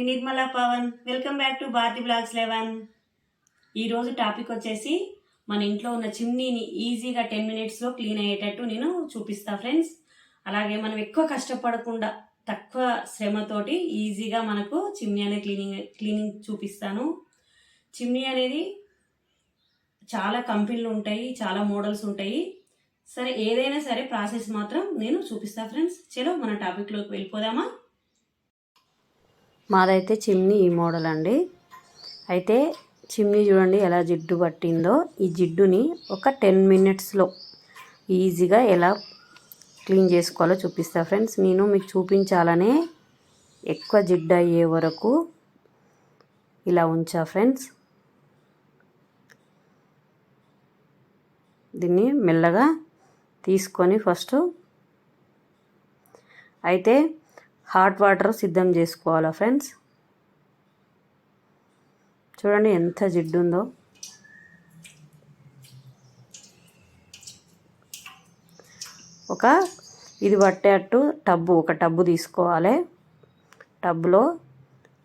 Me Nirmala Pawan. Welcome back to Bharati blogs 11. ఈరోజు topic వచ్చేసి మన ఇంట్లో ఉన్న చిమ్నీని ఈజీగా 10 మినిట్స్లో క్లీన్ అయ్యేటట్టు నేను చూపిస్తా ఫ్రెండ్స్. అలాగే మనం ఎక్కువ కష్టపడకుండా తక్కువ శ్రమతోటి ఈజీగా మనకు చిమ్నీ అనేది క్లీనింగ్ చూపిస్తాను. చిమ్నీ అనేది చాలా కంపెనీలు ఉంటాయి, చాలా మోడల్స్ ఉంటాయి. సరే, ఏదైనా సరే ప్రాసెస్ మాత్రం నేను చూపిస్తా ఫ్రెండ్స్. చలో మన టాపిక్లోకి వెళ్ళిపోదామా. మాదైతే చిమ్నీ ఈ మోడల్ అండి. అయితే చిమ్నీ చూడండి ఎలా జిడ్డు పట్టిందో. ఈ జిడ్డుని ఒక 10 మినిట్స్లో ఈజీగా ఎలా క్లీన్ చేసుకోవాలో చూపిస్తా ఫ్రెండ్స్. నేను మీకు చూపించాలనే ఎక్కువ జిడ్డు అయ్యే వరకు ఇలా ఉంచా ఫ్రెండ్స్. దీన్ని మెల్లగా తీసుకొని ఫస్ట్ అయితే హాట్ వాటర్ సిద్ధం చేసుకోవాలా ఫ్రెండ్స్. చూడండి ఎంత జిడ్డు ఉందో. ఇది పట్టేట్టు ఒక టబ్బు తీసుకోవాలి. టబ్లో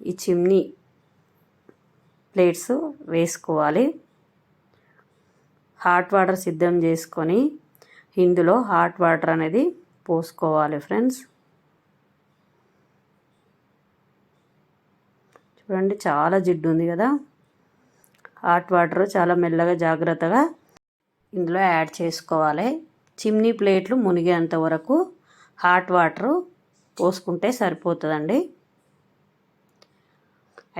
ఈ చిమ్నీ ప్లేట్స్ వేసుకోవాలి. హాట్ వాటర్ సిద్ధం చేసుకొని ఇందులో హాట్ వాటర్ అనేది పోసుకోవాలి ఫ్రెండ్స్. చూడండి చాలా జిడ్డు ఉంది కదా. హాట్ వాటర్ చాలా మెల్లగా జాగ్రత్తగా ఇందులో యాడ్ చేసుకోవాలి. చిమ్నీ ప్లేట్లు మునిగేంత వరకు హాట్ వాటర్ పోసుకుంటే సరిపోతుందండి.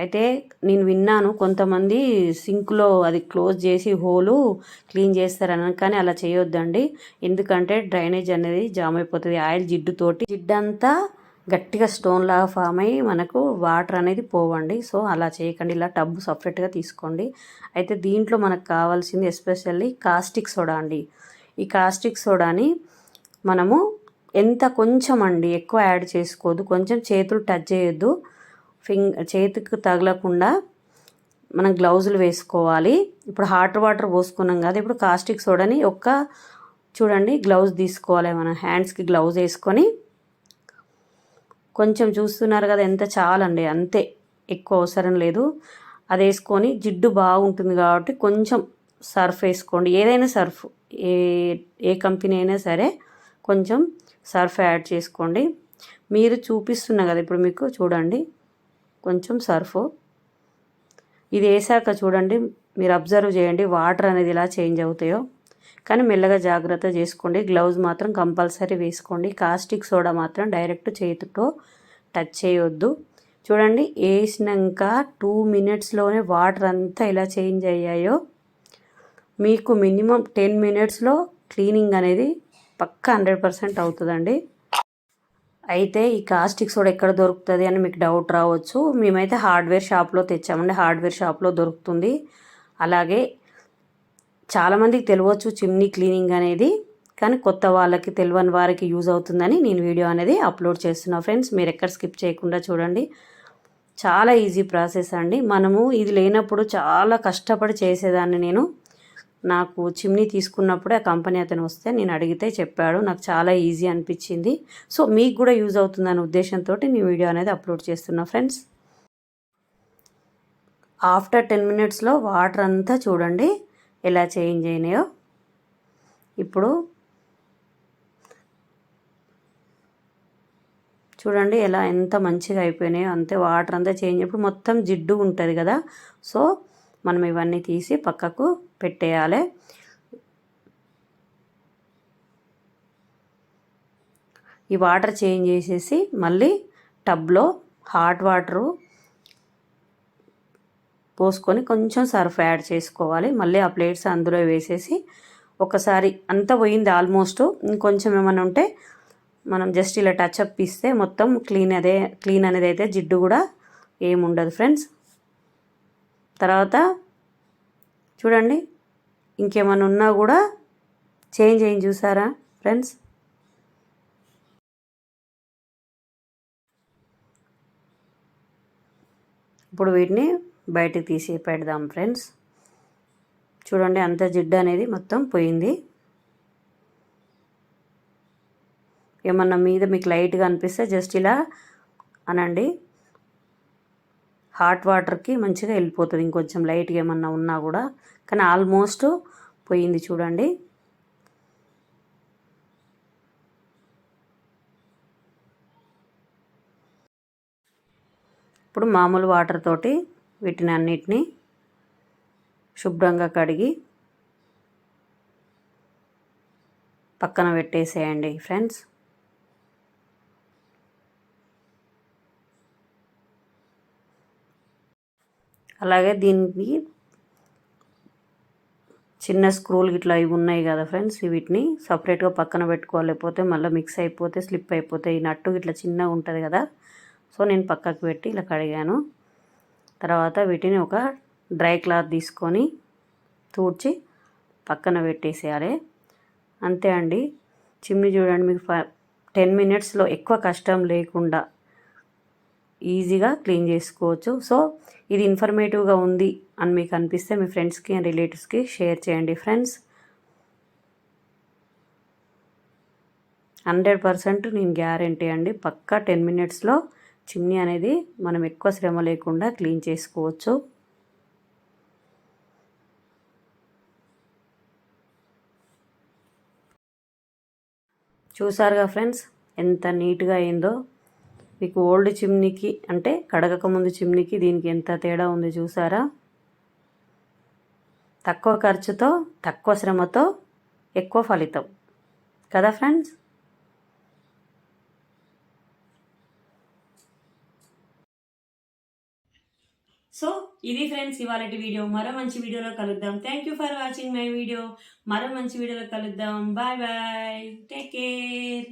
అయితే నేను విన్నాను కొంతమంది సింక్లో అది క్లోజ్ చేసి హోలు క్లీన్ చేస్తారని, కానీ అలా చేయొద్దండి. ఎందుకంటే డ్రైనేజ్ అనేది జామ్ అయిపోతుంది. ఆయిల్ జిడ్డంతా గట్టిగా స్టోన్ లాగా ఫామ్ అయ్యి మనకు వాటర్ అనేది పోవండి. సో అలా చేయకండి. ఇలా టబ్బు సపరేట్గా తీసుకోండి. అయితే దీంట్లో మనకు కావాల్సింది ఎస్పెషల్లీ కాస్టిక్ సోడా అండి. ఈ కాస్టిక్ సోడాని మనము కొంచెం అండి, ఎక్కువ యాడ్ చేసుకోవద్దు. కొంచెం చేతులు టచ్ చేయొద్దు. చేతికి తగలకుండా మనం గ్లౌజులు వేసుకోవాలి. ఇప్పుడు హాట్ వాటర్ పోసుకున్నాం కదా, ఇప్పుడు కాస్టిక్ సోడాని చూడండి గ్లౌజ్ తీసుకోవాలి. మన హ్యాండ్స్కి గ్లౌజ్ వేసుకొని కొంచెం చూస్తున్నారు కదా, ఎంత చాలండి, అంతే, ఎక్కువ అవసరం లేదు. అది వేసుకొని జిడ్డు బాగుంటుంది కాబట్టి కొంచెం సర్ఫ్ వేసుకోండి. ఏదైనా సర్ఫ్, ఏ కంపెనీ అయినా సరే కొంచెం సర్ఫ్ యాడ్ చేసుకోండి. మీరు చూపిస్తున్నా కదా ఇప్పుడు మీకు, చూడండి కొంచెం సర్ఫ్. ఇది వేసాక చూడండి, మీరు అబ్జర్వ్ చేయండి వాటర్ అనేది ఇలా చేంజ్ అవుతాయో. కానీ మెల్లగా జాగ్రత్త చేసుకోండి. గ్లౌజ్ మాత్రం కంపల్సరీ వేసుకోండి. కాస్టిక్ సోడా మాత్రం డైరెక్ట్ చేతితో టచ్ చేయొద్దు. చూడండి వేసినాక 2 మినిట్స్లోనే వాటర్ అంతా ఇలా చేంజ్ అయ్యాయో. మీకు మినిమం 10 మినిట్స్లో క్లీనింగ్ అనేది పక్కా 100% అవుతుందండి. అయితే ఈ కాస్టిక్ సోడా ఎక్కడ దొరుకుతుంది అని మీకు డౌట్ రావచ్చు. మేమైతే హార్డ్వేర్ షాప్లో తెచ్చామండి. హార్డ్వేర్ షాప్లో దొరుకుతుంది. అలాగే చాలామందికి తెలియవచ్చు చిమ్నీ క్లీనింగ్ అనేది, కానీ కొత్త వాళ్ళకి, తెలియని వారికి యూజ్ అవుతుందని నేను వీడియో అనేది అప్లోడ్ చేస్తున్నా ఫ్రెండ్స్. మీరు ఎక్కడ స్కిప్ చేయకుండా చూడండి. చాలా ఈజీ ప్రాసెస్ అండి. మనము ఇది లేనప్పుడు చాలా కష్టపడి చేసేదాన్ని నేను. నాకు చిమ్నీ తీసుకున్నప్పుడే ఆ కంపెనీ అతను వస్తే నేను అడిగితే చెప్పాడు. నాకు చాలా ఈజీ అనిపించింది. సో మీకు కూడా యూజ్ అవుతుందనే ఉద్దేశంతో నేను వీడియో అనేది అప్లోడ్ చేస్తున్నా ఫ్రెండ్స్. ఆఫ్టర్ 10 మినిట్స్లో వాటర్ అంతా చూడండి ఎలా చేంజ్ అయినాయో. ఇప్పుడు చూడండి ఎలా ఎంత మంచిగా అయిపోయినాయో. అంతే, వాటర్ అంతా చేంజ్ అయిపోయి మొత్తం జిడ్డు ఉంటుంది కదా. సో మనం ఇవన్నీ తీసి పక్కకు పెట్టేయాలి. ఈ వాటర్ చేంజ్ చేసేసి మళ్ళీ టబ్లో హాట్ వాటరు పోసుకొని కొంచెం సర్ఫ్ యాడ్ చేసుకోవాలి. మళ్ళీ ఆ ప్లేట్స్ అందులో వేసేసి ఒకసారి అంతా పోయింది ఆల్మోస్ట్. ఇంకొంచెం ఏమైనా ఉంటే మనం జస్ట్ ఇలా టచ్అప్ ఇస్తే మొత్తం క్లీన్ అనేది అయితే జిడ్డు కూడా ఏముండదు ఫ్రెండ్స్. తర్వాత చూడండి ఇంకేమైనా ఉన్నా కూడా చేంజ్ అయింది, చూసారా ఫ్రెండ్స్. ఇప్పుడు వీటిని బయటికి తీసి పెడదాం ఫ్రెండ్స్. చూడండి అంత జిడ్డు అనేది మొత్తం పోయింది. ఏమన్నా మీద మీకు లైట్గా అనిపిస్తే జస్ట్ ఇలా అనండి. హాట్ వాటర్కి మంచిగా వెళ్ళిపోతుంది, ఇంకొంచెం లైట్గా ఏమన్నా ఉన్నా కూడా. కానీ ఆల్మోస్ట్ పోయింది చూడండి. ఇప్పుడు మామూలు వాటర్ తోటి వీటిని అన్నిటినీ శుభ్రంగా కడిగి పక్కన పెట్టేసేయండి ఫ్రెండ్స్. అలాగే దీనికి చిన్న స్క్రూలు ఇట్లా ఇవి ఉన్నాయి కదా ఫ్రెండ్స్, వీటిని సపరేట్గా పక్కన పెట్టుకోవాలి, లేకపోతే మళ్ళీ మిక్స్ అయిపోతే స్లిప్ అయిపోతాయి. ఈ నట్టు ఇట్లా చిన్నగా ఉంటుంది కదా, సో నేను పక్కకు పెట్టి ఇలా కడిగాను. తర్వాత వీటిని ఒక డ్రై క్లాత్ తీసుకొని తూడ్చి పక్కన పెట్టేసేయాలి. అంతే అండి. చిమ్ని చూడండి, మీకు 10 మినిట్స్లో ఎక్కువ కష్టం లేకుండా ఈజీగా క్లీన్ చేసుకోవచ్చు. సో ఇది ఇన్ఫర్మేటివ్గా ఉంది అని మీకు అనిపిస్తే మీ ఫ్రెండ్స్కి అండ్ రిలేటివ్స్కి షేర్ చేయండి ఫ్రెండ్స్. 100% నేను గ్యారంటీ అండి, పక్కా 10 మినిట్స్లో చిమ్నీ అనేది మనం ఎక్కువ శ్రమ లేకుండా క్లీన్ చేసుకోవచ్చు. చూసారుగా ఫ్రెండ్స్ ఎంత నీట్గా అయిందో. మీకు ఓల్డ్ చిమ్నీకి అంటే కడగక ముందు చిమ్నీకి దీనికి ఎంత తేడా ఉంది చూసారా. తక్కువ ఖర్చుతో తక్కువ శ్రమతో ఎక్కువ ఫలితం కదా ఫ్రెండ్స్. సో ఇది ఫ్రెండ్స్ ఇవాళటి వీడియో. మరో మంచి వీడియోలో కలుద్దాం. Thank you for watching my video. మరో మంచి వీడియోలో కలుద్దాం. Bye bye, take care.